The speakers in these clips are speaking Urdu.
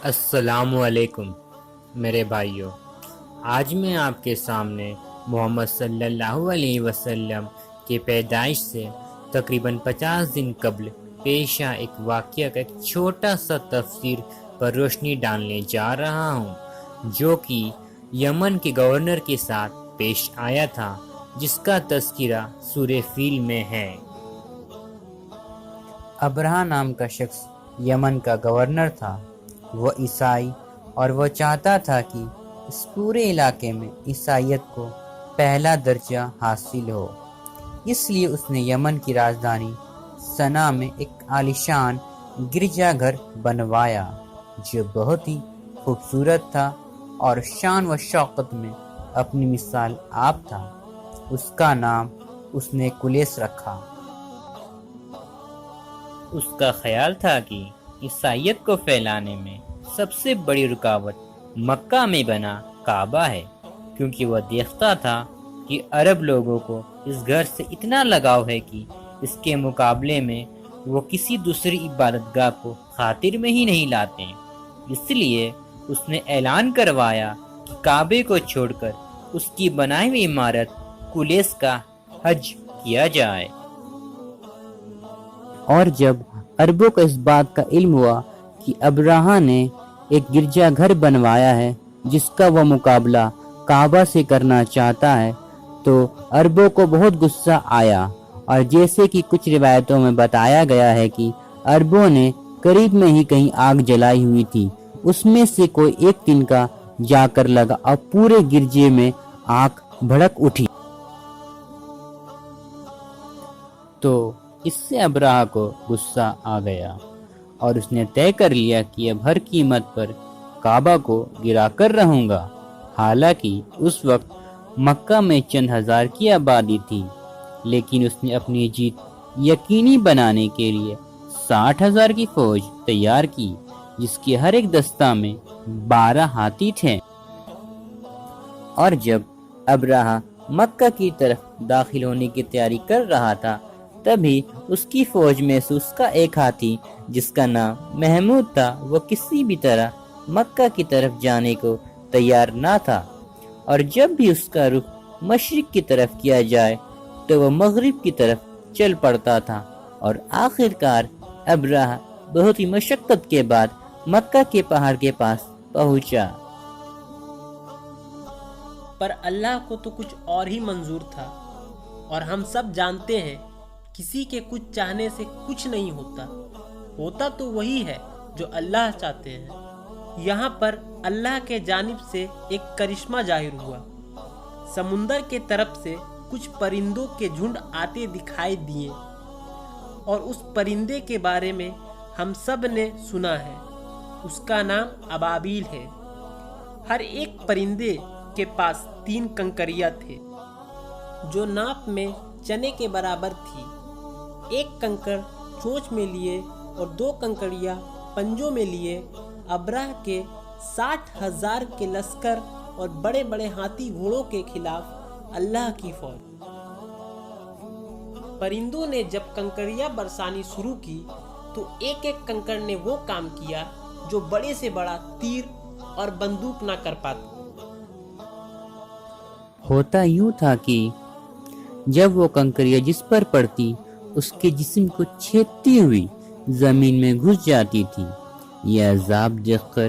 السلام علیکم میرے بھائیوں، آج میں آپ کے سامنے محمد صلی اللہ علیہ وسلم کے پیدائش سے تقریباً 50 دن قبل پیش آئے ایک واقعہ کا ایک چھوٹا سا تفسیر پر روشنی ڈالنے جا رہا ہوں، جو کہ یمن کے گورنر کے ساتھ پیش آیا تھا، جس کا تذکرہ سورہ فیل میں ہے۔ ابرہہ نام کا شخص یمن کا گورنر تھا۔ وہ عیسائی اور وہ چاہتا تھا کہ اس پورے علاقے میں عیسائیت کو پہلا درجہ حاصل ہو۔ اس لیے اس نے یمن کی راجدھانی صنعا میں ایک عالیشان گرجا گھر بنوایا، جو بہت ہی خوبصورت تھا اور شان و شوکت میں اپنی مثال آپ تھا۔ اس کا نام اس نے کلیس رکھا۔ اس کا خیال تھا کہ عیسائیت کو پھیلانے میں سب سے بڑی رکاوٹ مکہ میں بنا کعبہ ہے، کیونکہ وہ دیکھتا تھا کہ عرب لوگوں کو اس گھر سے اتنا لگاؤ ہے کہ اس کے مقابلے میں وہ کسی دوسری عبادت گاہ کو خاطر میں ہی نہیں لاتے۔ اس لیے اس نے اعلان کروایا کہ کعبے کو چھوڑ کر اس کی بنائی ہوئی عمارت کلیس کا حج کیا جائے۔ اور جب عربوں کو اس بات کا علم ہوا کہ ابرہہ نے ایک گرجا گھر بنوایا ہے جس کا وہ مقابلہ کعبہ سے کرنا چاہتا ہے، تو عربوں کو بہت غصہ آیا، اور جیسے کہ کچھ روایتوں میں بتایا گیا ہے کہ عربوں نے قریب میں ہی کہیں آگ جلائی ہوئی تھی، اس میں سے کوئی ایک تنکا جا کر لگا اور پورے گرجے میں آگ بھڑک اٹھی۔ تو اس سے ابرہہ کو غصہ آ گیا اور اس نے طے کر لیا کہ اب ہر قیمت پر کعبہ کو گرا کر رہوں گا۔ حالانکہ اس وقت مکہ میں چند ہزار کی آبادی تھی، لیکن اس نے اپنی جیت یقینی بنانے کے لیے 60,000 کی فوج تیار کی، جس کے ہر ایک دستہ میں 12 ہاتھی تھے۔ اور جب ابرہہ مکہ کی طرف داخل ہونے کی تیاری کر رہا تھا، تبھی اس کی فوج میں سے اس کا ایک ہاتھی جس کا نام محمود تھا، وہ کسی بھی طرح مکہ کی طرف جانے کو تیار نہ تھا، اور جب بھی اس کا رخ مشرق کی طرف کیا جائے تو وہ مغرب کی طرف چل پڑتا تھا، اور آخر کار ابرہہ بہت ہی مشقت کے بعد مکہ کے پہاڑ کے پاس پہنچا۔ پر اللہ کو تو کچھ اور ہی منظور تھا، اور ہم سب جانتے ہیں کسی کے کچھ چاہنے سے کچھ نہیں ہوتا، ہوتا تو وہی ہے جو اللہ چاہتے ہیں۔ یہاں پر اللہ کے جانب سے ایک کرشمہ ظاہر ہوا۔ سمندر کے طرف سے کچھ پرندوں کے جھنڈ آتے دکھائی دیے، اور اس پرندے کے بارے میں ہم سب نے سنا ہے، اس کا نام ابابیل ہے۔ ہر ایک پرندے کے پاس 3 کنکریاں تھے، جو ناپ میں چنے کے برابر تھی۔ ایک کنکر چونچ میں لیے اور 2 کنکریاں پنجوں میں لیے ابرہہ کے 60,000 کے لشکر اور بڑے بڑے ہاتھی گھوڑوں کے خلاف اللہ کی فوج۔ پرندوں نے جب کنکریاں برسانی شروع کی تو ایک ایک کنکر نے وہ کام کیا جو بڑے سے بڑا تیر اور بندوق نہ کر پاتا۔ ہوتا یوں تھا کہ جب وہ کنکریاں جس پر پڑتی اس کے جسم کو چھیدتی ہوئی زمین میں گھس جاتی تھی۔ یہ عذاب دیکھ کر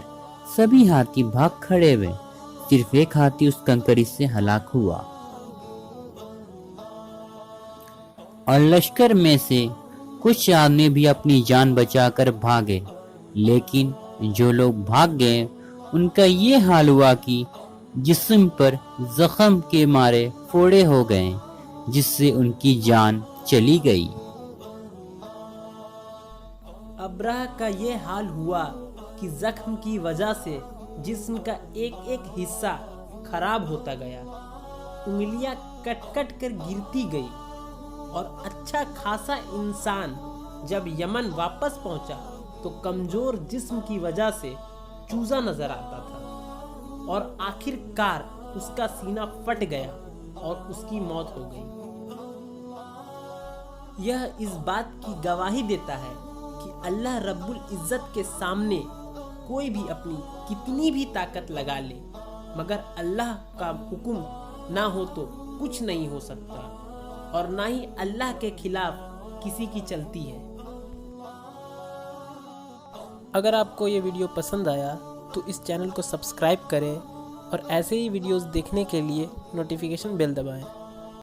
سبھی ہاتھی بھاگ کھڑے ہوئے، صرف ایک ہاتھی اس کنکری سے ہلاک ہوا، اور لشکر میں سے کچھ آدمی بھی اپنی جان بچا کر بھاگے، لیکن جو لوگ بھاگ گئے ان کا یہ حال ہوا کہ جسم پر زخم کے مارے پھوڑے ہو گئے، جس سے ان کی جان چلی گئی۔ ابرہہ کا یہ حال ہوا کہ زخم کی وجہ سے جسم کا ایک ایک حصہ خراب ہوتا گیا، انگلیاں کٹ کٹ کر گرتی گئی، اور اچھا خاصا انسان جب یمن واپس پہنچا تو کمزور جسم کی وجہ سے چوزا نظر آتا تھا، اور آخر کار اس کا سینہ پھٹ گیا اور اس کی موت ہو گئی۔ یہ اس بات کی گواہی دیتا ہے کہ اللہ رب العزت کے سامنے کوئی بھی اپنی کتنی بھی طاقت لگا لے، مگر اللہ کا حکم نہ ہو تو کچھ نہیں ہو سکتا، اور نہ ہی اللہ کے خلاف کسی کی چلتی ہے۔ اگر آپ کو یہ ویڈیو پسند آیا تو اس چینل کو سبسکرائب کریں اور ایسے ہی ویڈیوز دیکھنے کے لیے نوٹیفیکیشن بیل دبائیں۔